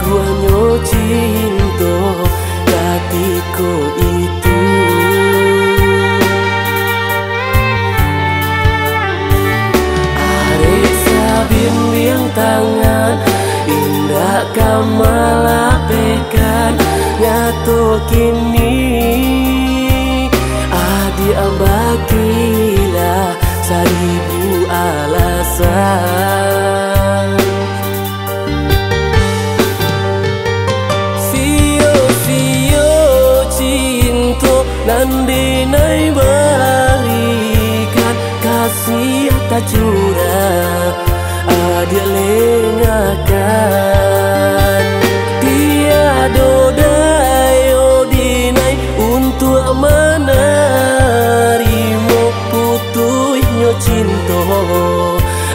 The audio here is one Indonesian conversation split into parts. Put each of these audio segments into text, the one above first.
Guanyo cinta hatiku itu. Arek sabimbing tangan indah kamalapekan nyatu kini adi ambakilah seribu alasan. Sio-sio cinta nandinai berikan kasih tak curah adia lengakan tiada dayo dinai untuk menerima putuhnya cinta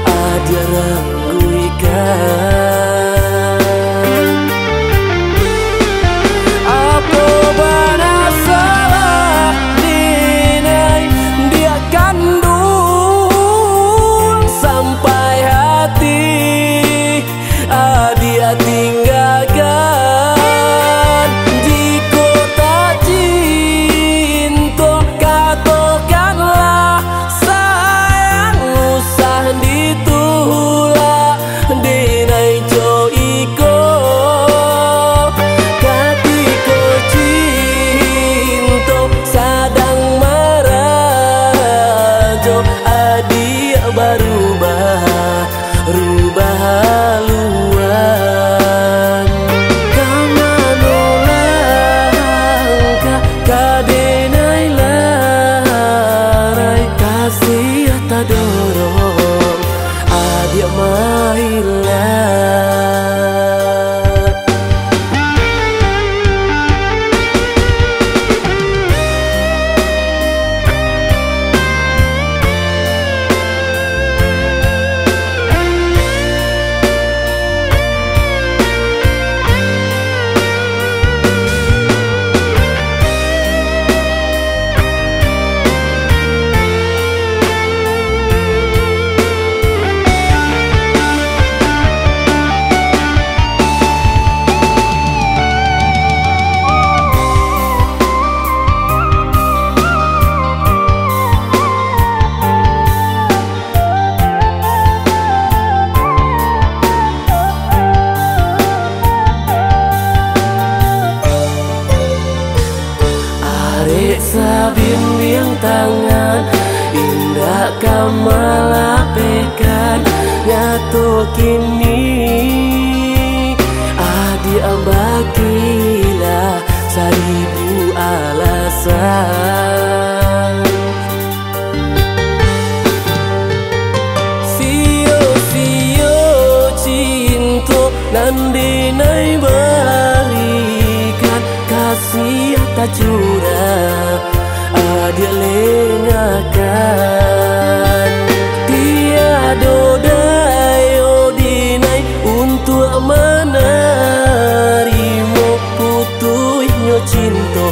adia raguikan. Apa bana salah dinai dia kandung sampai hati adia tinggalkan. Jika tak cinta katakanlah sayang usah ditolak dinai joiko katiko cinta sadang marajo adia berubah haluan. Kamano langkah kadenai larai kasih tak dorong adia mahilang. Sabimbing tangan indah kamalapekan nyatu kini adi ambakilah seribu alasan. Sio-sio cinta nandinai berikan kasih tak curah adia lengakan tiada dayo dinai untuk menerima putuhnya cinta